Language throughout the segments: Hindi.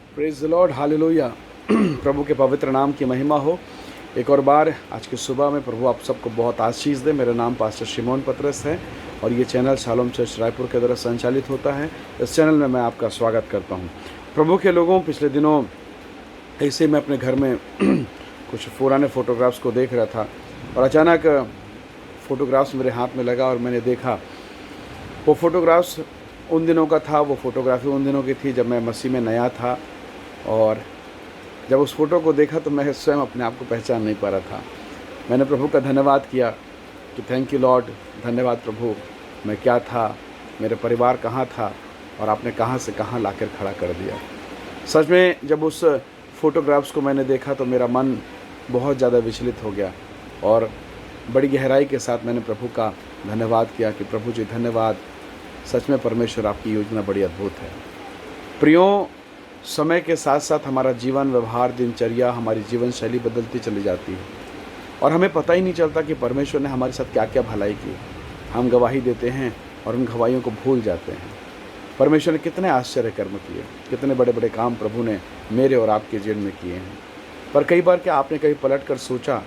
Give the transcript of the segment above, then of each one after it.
Praise the lord, hallelujah. प्रभु के पवित्र नाम की महिमा हो। एक और बार आज की सुबह में प्रभु आप सबको बहुत आशीष दे। मेरा नाम पास्टर शिमोन पतरस है और ये चैनल शालोम चर्च रायपुर के द्वारा संचालित होता है। इस चैनल में मैं आपका स्वागत करता हूँ। प्रभु के लोगों, पिछले दिनों ऐसे मैं अपने घर में कुछ पुराने फ़ोटोग्राफ्स को देख रहा था और अचानक फ़ोटोग्राफ्स मेरे हाथ में लगा और मैंने देखा वो फ़ोटोग्राफ्स उन दिनों का था। वो फ़ोटोग्राफी उन दिनों की थी जब मैं मसीह में नया था और जब उस फ़ोटो को देखा तो मैं स्वयं अपने आप को पहचान नहीं पा रहा था। मैंने प्रभु का धन्यवाद किया कि थैंक यू लॉर्ड, धन्यवाद प्रभु, मैं क्या था, मेरे परिवार कहाँ था और आपने कहाँ से कहाँ लाकर खड़ा कर दिया। सच में जब उस फ़ोटोग्राफ्स को मैंने देखा तो मेरा मन बहुत ज़्यादा विचलित हो गया और बड़ी गहराई के साथ मैंने प्रभु का धन्यवाद किया कि प्रभु जी धन्यवाद, सच में परमेश्वर आपकी योजना बड़ी अद्भुत है। प्रियों, समय के साथ साथ हमारा जीवन, व्यवहार, दिनचर्या, हमारी जीवन शैली बदलती चली जाती है और हमें पता ही नहीं चलता कि परमेश्वर ने हमारे साथ क्या क्या भलाई की। हम गवाही देते हैं और उन गवाहियों को भूल जाते हैं। परमेश्वर ने कितने आश्चर्य कर्म किए, कितने बड़े बड़े काम प्रभु ने मेरे और आपके जीवन में किए हैं। पर कई बार क्या आपने कभी पलट कर सोचा,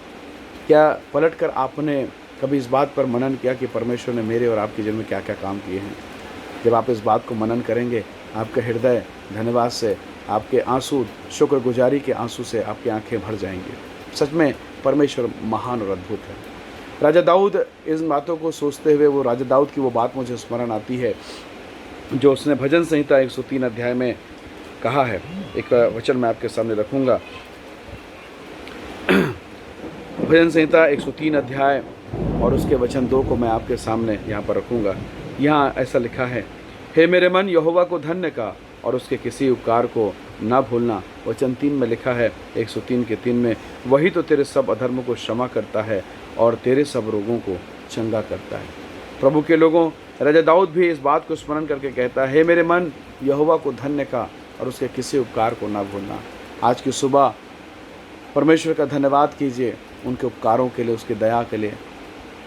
क्या पलट कर आपने कभी इस बात पर मनन किया कि परमेश्वर ने मेरे और आपके जीवन में क्या क्या काम किए हैं? जब आप इस बात को मनन करेंगे, आपका हृदय धन्यवाद से, आपके आंसू शुक्रगुजारी के आंसू से आपकी आंखें भर जाएंगी। सच में परमेश्वर महान और अद्भुत है। राजा दाऊद इन बातों को सोचते हुए, वो राजा दाऊद की वो बात मुझे स्मरण आती है जो उसने भजन संहिता 103 अध्याय में कहा है। एक वचन मैं आपके सामने रखूँगा। भजन संहिता 103 अध्याय और उसके वचन 2 को मैं आपके सामने यहाँ पर रखूँगा। यहाँ ऐसा लिखा है, हे मेरे मन, यहोवा को धन्य का और उसके किसी उपकार को ना भूलना। वचन 3 में लिखा है, 103 के 3 में, वही तो तेरे सब अधर्म को क्षमा करता है और तेरे सब रोगों को चंगा करता है। प्रभु के लोगों, राजा दाऊद भी इस बात को स्मरण करके कहता है, हे मेरे मन, यहोवा को धन्य का और उसके किसी उपकार को ना भूलना। आज की सुबह परमेश्वर का धन्यवाद कीजिए उनके उपकारों के लिए, उसकी दया के लिए।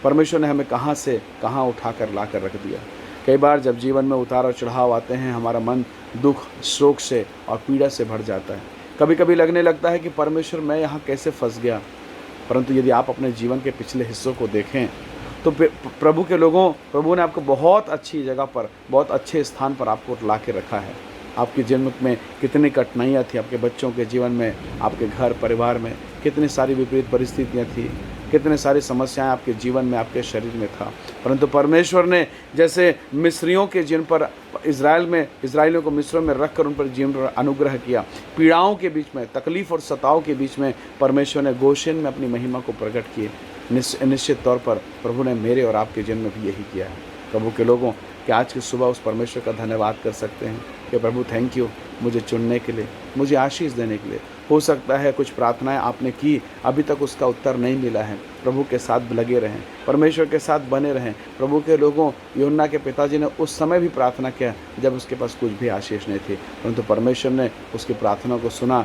परमेश्वर ने हमें कहाँ से कहाँ उठाकर ला कर रख दिया। कई बार जब जीवन में उतार और चढ़ाव आते हैं, हमारा मन दुख, शोक से और पीड़ा से भर जाता है। कभी कभी लगने लगता है कि परमेश्वर, मैं यहाँ कैसे फंस गया। परंतु यदि आप अपने जीवन के पिछले हिस्सों को देखें तो प्रभु के लोगों, प्रभु ने आपको बहुत अच्छी जगह पर, बहुत अच्छे स्थान पर आपको ला के रखा है। आपके जीवन में कितनी कठिनाइयाँ थी, आपके बच्चों के जीवन में, आपके घर परिवार में कितनी सारी विपरीत परिस्थितियाँ थी, कितने सारी समस्याएं आपके जीवन में, आपके शरीर में था। परंतु परमेश्वर ने जैसे मिस्रियों के जिन पर इजराइलियों को मिस्रों में रखकर उन पर जीवन पर अनुग्रह किया, पीड़ाओं के बीच में, तकलीफ और सताव के बीच में परमेश्वर ने गोशेन में अपनी महिमा को प्रकट किए। निश्चित तौर पर प्रभु ने मेरे और आपके जीवन में भी यही किया है। प्रभु के लोगों, क्या आज की सुबह उस परमेश्वर का धन्यवाद कर सकते हैं कि प्रभु थैंक यू मुझे चुनने के लिए, मुझे आशीष देने के लिए। हो सकता है कुछ प्रार्थनाएं आपने की, अभी तक उसका उत्तर नहीं मिला है। प्रभु के साथ लगे रहें, परमेश्वर के साथ बने रहें। प्रभु के लोगों, यूहन्ना के पिताजी ने उस समय भी प्रार्थना किया जब उसके पास कुछ भी आशीष नहीं थी, परंतु परमेश्वर ने उसकी प्रार्थना को सुना,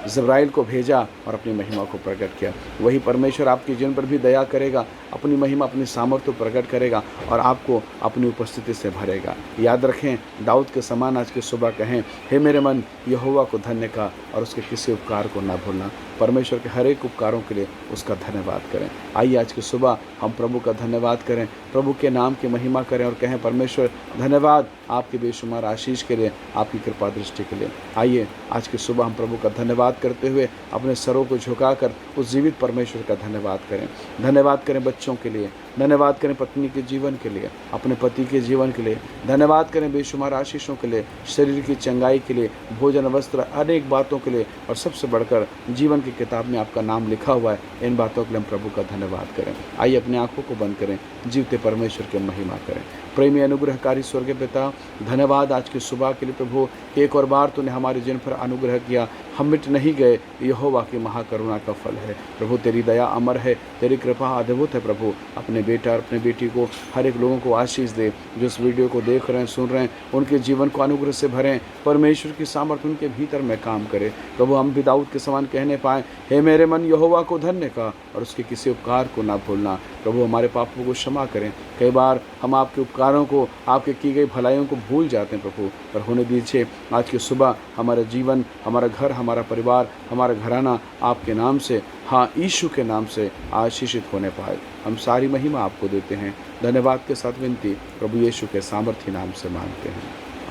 जिब्राइल को भेजा और अपनी महिमा को प्रकट किया। वही परमेश्वर आपके जीवन पर भी दया करेगा, अपनी महिमा, अपनी सामर्थ्य प्रकट करेगा और आपको अपनी उपस्थिति से भरेगा। याद रखें, दाऊद के समान आज की सुबह कहें, हे मेरे मन, यहोवा को धन्य का और उसके किसी उपकार को ना भूलना। परमेश्वर के हर एक उपकारों के लिए उसका धन्यवाद करें। आइए आज की सुबह हम प्रभु का धन्यवाद करें, प्रभु के नाम की महिमा करें और कहें, परमेश्वर धन्यवाद आपके बेशुमार आशीष के लिए, आपकी कृपा दृष्टि के लिए। आइए आज की सुबह हम प्रभु का धन्यवाद करते हुए अपने सरों को झुकाकर उस जीवित परमेश्वर का धन्यवाद करें। धन्यवाद करें बच्चों के लिए, धन्यवाद करें पत्नी के जीवन के लिए, अपने पति के जीवन के लिए, धन्यवाद करें बेशुमार आशीषों के लिए, शरीर की चंगाई के लिए, भोजन, वस्त्र, अनेक बातों के लिए और सबसे बढ़कर जीवन की किताब में आपका नाम लिखा हुआ है। इन बातों के लिए हम प्रभु का धन्यवाद करें। आइए अपनी आंखों को बंद करें, जीवते परमेश्वर की महिमा करें। प्रेमी अनुग्रहकारी स्वर्गीय पिता, धन्यवाद आज की सुबह के लिए प्रभु। एक और बार तूने हमारे जीवन पर अनुग्रह किया, हम मिट नहीं गए। यहोवा की महाकरुणा का फल है प्रभु, तेरी दया अमर है, तेरी कृपा अद्भुत है प्रभु। अपने बेटा और अपने बेटी को, हर एक लोगों को आशीष दे जो इस वीडियो को देख रहे हैं, सुन रहे हैं। उनके जीवन को अनुग्रह से भरें, परमेश्वर की सामर्थ्य उनके भीतर में काम करे। प्रभु हम भी दाऊद के समान कहने पाएँ, हे मेरे मन यहोवा को धन्य का और उसके किसी उपकार को ना भूलना। प्रभु हमारे पापों को क्षमा करें। कई बार हम आपके उपकारों को, आपके की गई भलाइयों को भूल जाते हैं प्रभु, पर होने दीजिए आज की सुबह हमारा जीवन, हमारा घर, हमारा परिवार, हमारा घराना आपके नाम से, हाँ यीशु के नाम से आशीषित होने पाए। हम सारी महिमा आपको देते हैं। धन्यवाद के साथ विनती प्रभु यीशु के सामर्थ्य नाम से मांगते हैं,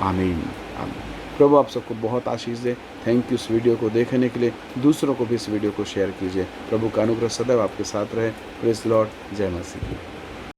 आमीन आमीन। प्रभु आप सबको बहुत आशीष दे। थैंक यू इस वीडियो को देखने के लिए। दूसरों को भी इस वीडियो को शेयर कीजिए। प्रभु का अनुग्रह सदैव आपके साथ रहे। Praise the Lord. जय मसीह।